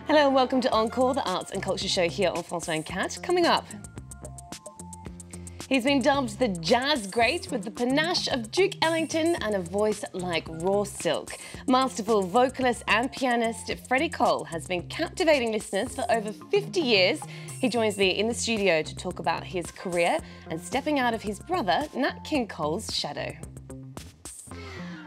Hello and welcome to Encore, the arts and culture show here on France 24. Coming up, he's been dubbed the jazz great with the panache of Duke Ellington and a voice like raw silk. Masterful vocalist and pianist Freddy Cole has been captivating listeners for over 50 years. He joins me in the studio to talk about his career and stepping out of his brother Nat King Cole's shadow.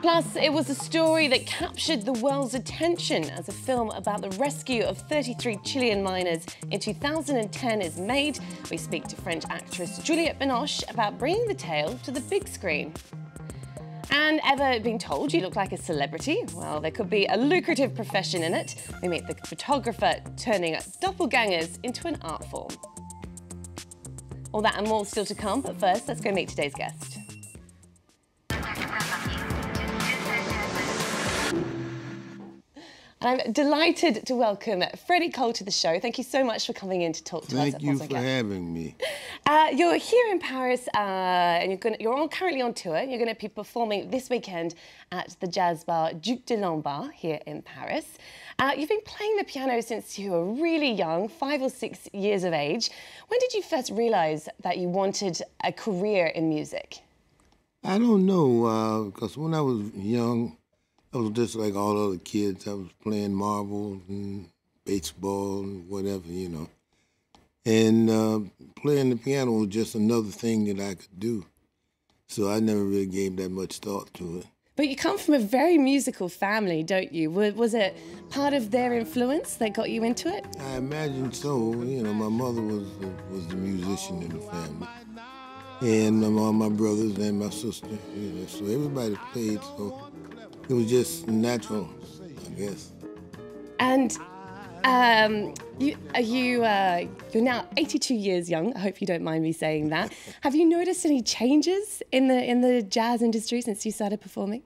Plus, it was a story that captured the world's attention as a film about the rescue of 33 Chilean miners in 2010 is made. We speak to French actress Juliette Binoche about bringing the tale to the big screen. And ever been told you look like a celebrity? Well, there could be a lucrative profession in it. We meet the photographer turning doppelgangers into an art form. All that and more still to come, but first, let's go meet today's guest. I'm delighted to welcome Freddy Cole to the show. Thank you so much for coming in to talk to us. Thank you for having me. You're here in Paris and you're currently on tour. You're going to be performing this weekend at the jazz bar Duke Ellington here in Paris. You've been playing the piano since you were really young, 5 or 6 years of age. When did you first realise that you wanted a career in music? I don't know, because when I was young, I was just like all other kids. I was playing marbles and baseball and whatever, you know. And playing the piano was just another thing that I could do. So I never really gave that much thought to it. But you come from a very musical family, don't you? Was it part of their influence that got you into it? I imagine so. You know, my mother was the musician in the family. And all my brothers and my sister, you know, so everybody played, so it was just natural, I guess. And you're now 82 years young. I hope you don't mind me saying that. Have you noticed any changes in the jazz industry since you started performing?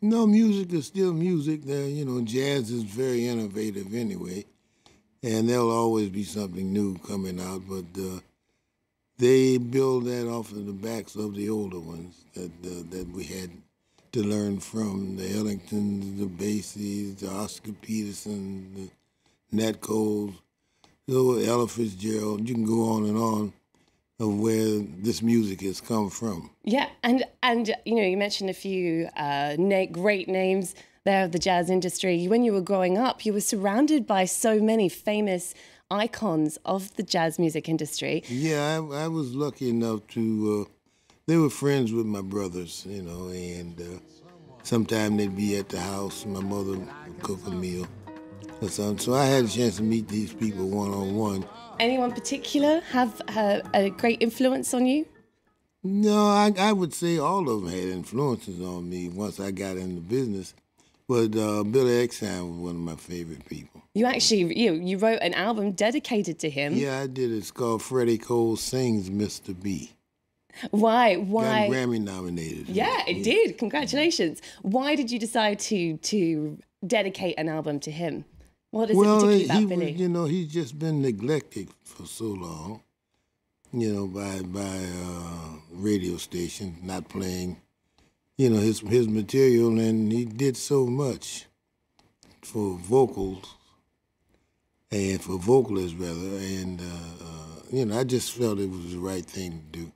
No, music is still music. You know, jazz is very innovative anyway, and there'll always be something new coming out. But they build that off of the backs of the older ones that we had to learn from, the Ellingtons, the Bassies, the Oscar Peterson, the Nat Cole, the Ella Fitzgerald. You can go on of where this music has come from. Yeah, and you know, you mentioned a few great names there of the jazz industry. When you were growing up, you were surrounded by so many famous icons of the jazz music industry. Yeah, I was lucky enough to. They were friends with my brothers, you know, and sometimes they'd be at the house. My mother would cook a meal or something. So I had a chance to meet these people one-on-one. Anyone particular have a great influence on you? No, I would say all of them had influences on me once I got into business. But Billy Exxon was one of my favorite people. You actually, you wrote an album dedicated to him. Yeah, I did. It's called Freddy Cole Sings Mr. B. Why? Got Grammy nominated. Yeah, it did. Congratulations. Why did you decide to dedicate an album to him? What is it particularly about Billy? You know, he's just been neglected for so long, you know, by radio stations, not playing, you know, his material, and he did so much for vocals, and for vocalists, rather, and, you know, I just felt it was the right thing to do.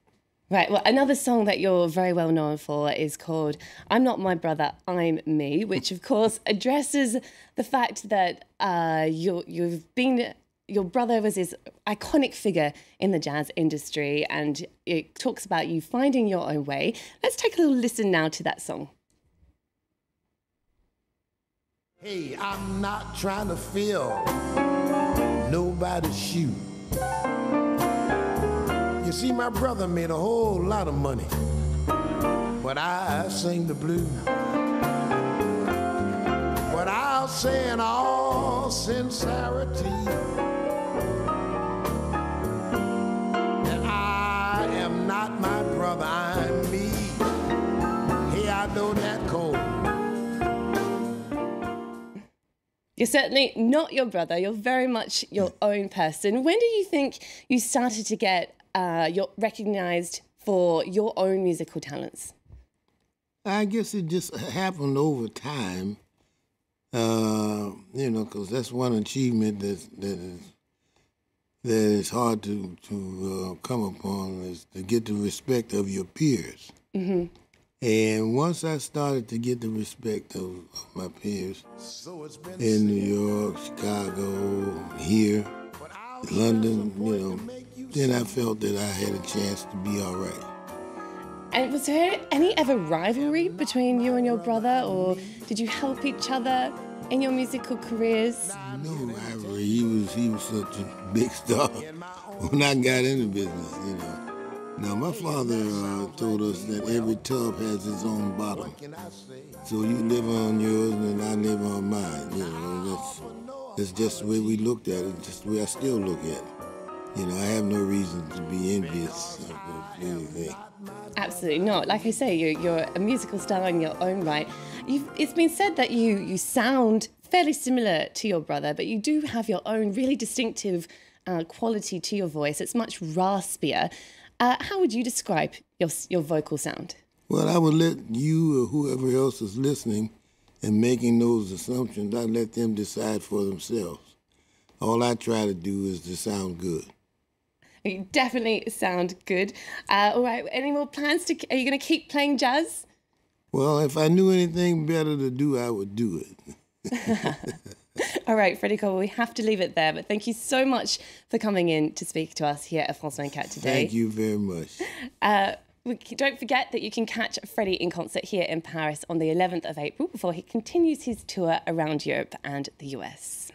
Right, well, another song that you're very well known for is called I'm Not My Brother, I'm Me, which of course addresses the fact that your brother was this iconic figure in the jazz industry, and it talks about you finding your own way. Let's take a little listen now to that song. Hey, I'm not trying to fill nobody's shoe. You see, my brother made a whole lot of money, but I sing the blues. But I'll say in all sincerity that I am not my brother, I'm me. Hey, I know Nat Cole. You're certainly not your brother. You're very much your own person. When do you think you started to get you're recognized for your own musical talents? I guess it just happened over time. you know, because that's one achievement that is hard to come upon, is to get the respect of your peers. Mm-hmm. And once I started to get the respect of my peers in New York, Chicago, here, London, you know, then I felt that I had a chance to be all right. And was there any ever rivalry between you and your brother, or did you help each other in your musical careers? No rivalry. He was such a big star when I got into business, you know. Now, my father told us that every tub has its own bottom. So you live on yours and I live on mine, you know. That's just the way we looked at it, just the way I still look at it. You know, I have no reason to be envious of anything. Absolutely not. Like I say, you're a musical star in your own right. It's been said that you sound fairly similar to your brother, but you do have your own really distinctive quality to your voice. It's much raspier. How would you describe your vocal sound? Well, I would let you or whoever else is listening and making those assumptions, I'd let them decide for themselves. All I try to do is to sound good. You definitely sound good. All right, any more plans? Are you going to keep playing jazz? Well, if I knew anything better to do, I would do it. All right, Freddy Cole, we have to leave it there, but thank you so much for coming in to speak to us here at France 24 today. Thank you very much. Don't forget that you can catch Freddy in concert here in Paris on the 11th of April before he continues his tour around Europe and the US.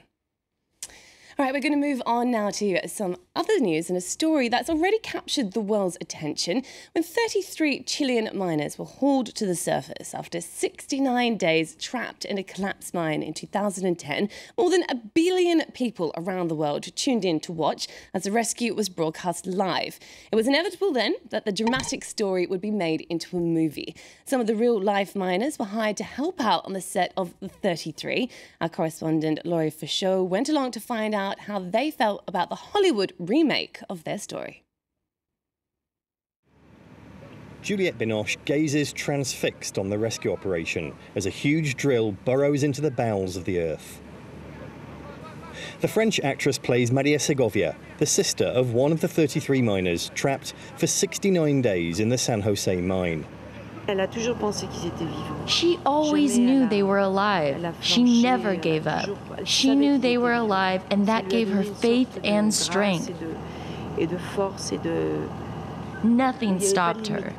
All right, we're going to move on now to some other news and a story that's already captured the world's attention when 33 Chilean miners were hauled to the surface after 69 days trapped in a collapsed mine in 2010. More than 1 billion people around the world tuned in to watch as the rescue was broadcast live. It was inevitable then that the dramatic story would be made into a movie. Some of the real-life miners were hired to help out on the set of The 33. Our correspondent Laurie Fichot went along to find out how they felt about the Hollywood remake of their story. Juliette Binoche gazes transfixed on the rescue operation as a huge drill burrows into the bowels of the earth. The French actress plays Maria Segovia, the sister of one of the 33 miners trapped for 69 days in the San Jose mine. She always knew they were alive. She never gave up. She knew they were alive, and that gave her faith and strength. Nothing stopped her.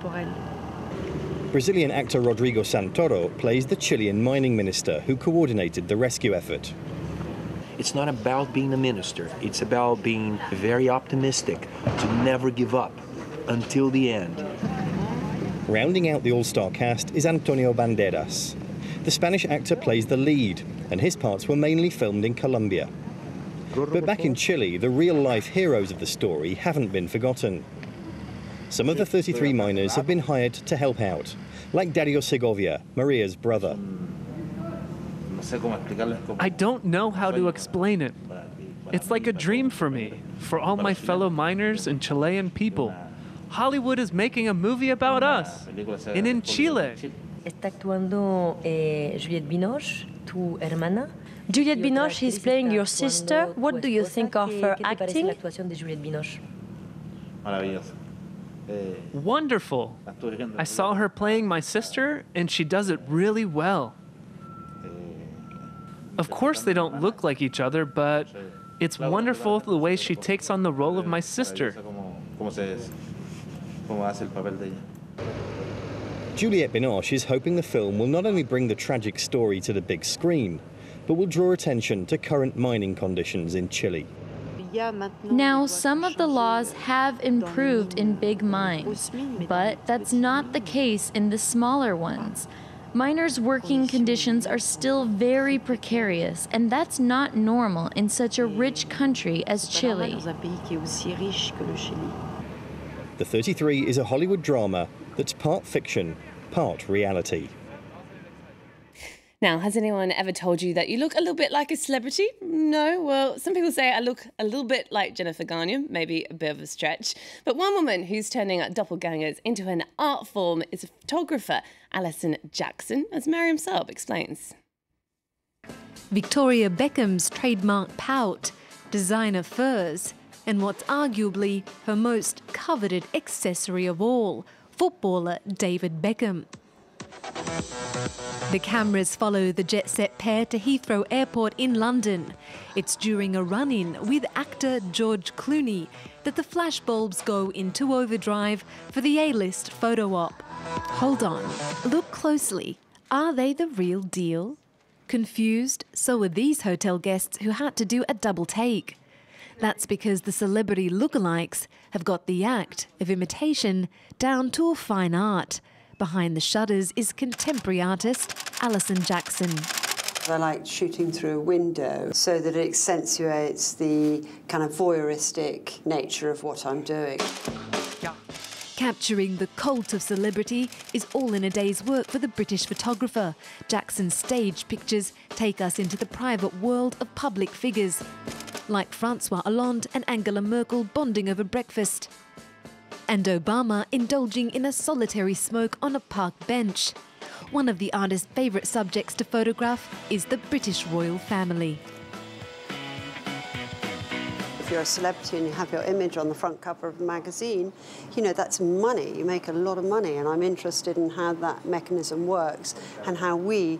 Brazilian actor Rodrigo Santoro plays the Chilean mining minister who coordinated the rescue effort. It's not about being a minister. It's about being very optimistic, to never give up until the end. Rounding out the all-star cast is Antonio Banderas. The Spanish actor plays the lead, and his parts were mainly filmed in Colombia. But back in Chile, the real-life heroes of the story haven't been forgotten. Some of the 33 miners have been hired to help out, like Dario Segovia, Maria's brother. I don't know how to explain it. It's like a dream for me, for all my fellow miners and Chilean people. Hollywood is making a movie about us, and in Chile. Está actuando Juliette Binoche, tu hermana. Juliette Binoche is playing your sister. What do you think of her acting? Wonderful. I saw her playing my sister, and she does it really well. Of course they don't look like each other, but it's wonderful the way she takes on the role of my sister. Juliette Binoche is hoping the film will not only bring the tragic story to the big screen, but will draw attention to current mining conditions in Chile. Now, some of the laws have improved in big mines, but that's not the case in the smaller ones. Miners' working conditions are still very precarious, and that's not normal in such a rich country as Chile. The 33 is a Hollywood drama that's part fiction, part reality. Now, has anyone ever told you that you look a little bit like a celebrity? No? Well, some people say I look a little bit like Jennifer Garner, maybe a bit of a stretch. But one woman who's turning doppelgangers into an art form is a photographer, Alison Jackson, as Miriam Saab explains. Victoria Beckham's trademark pout, designer furs, and what's arguably her most coveted accessory of all, footballer David Beckham. The cameras follow the jet-set pair to Heathrow Airport in London. It's during a run-in with actor George Clooney that the flashbulbs go into overdrive for the A-list photo op. Hold on, look closely. Are they the real deal? Confused, so are these hotel guests who had to do a double take. That's because the celebrity lookalikes have got the act of imitation down to a fine art. Behind the shutters is contemporary artist Alison Jackson. I like shooting through a window so that it accentuates the kind of voyeuristic nature of what I'm doing. Capturing the cult of celebrity is all in a day's work for the British photographer. Jackson's stage pictures take us into the private world of public figures, like Francois Hollande and Angela Merkel bonding over breakfast, and Obama indulging in a solitary smoke on a park bench. One of the artist's favourite subjects to photograph is the British royal family. If you're a celebrity and you have your image on the front cover of a magazine, you know, that's money. You make a lot of money, and I'm interested in how that mechanism works and how we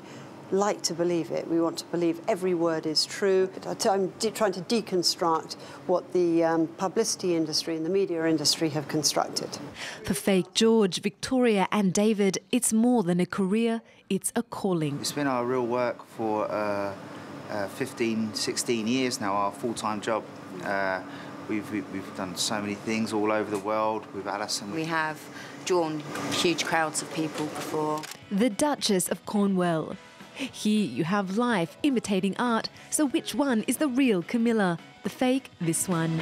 like to believe it. We want to believe every word is true. I'm trying to deconstruct what the publicity industry and the media industry have constructed. For fake George, Victoria and David, it's more than a career, it's a calling. It's been our real work for 15, 16 years now, our full-time job. We've done so many things all over the world with Alison. We have drawn huge crowds of people before. The Duchess of Cornwall. Here you have life imitating art, so which one is the real Camilla? The fake, this one.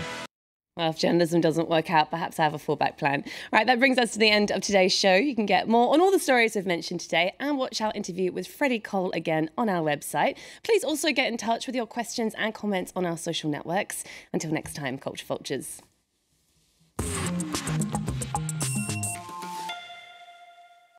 Well, if journalism doesn't work out, perhaps I have a fallback plan. Right, that brings us to the end of today's show. You can get more on all the stories we've mentioned today and watch our interview with Freddy Cole again on our website. Please also get in touch with your questions and comments on our social networks. Until next time, Culture Vultures.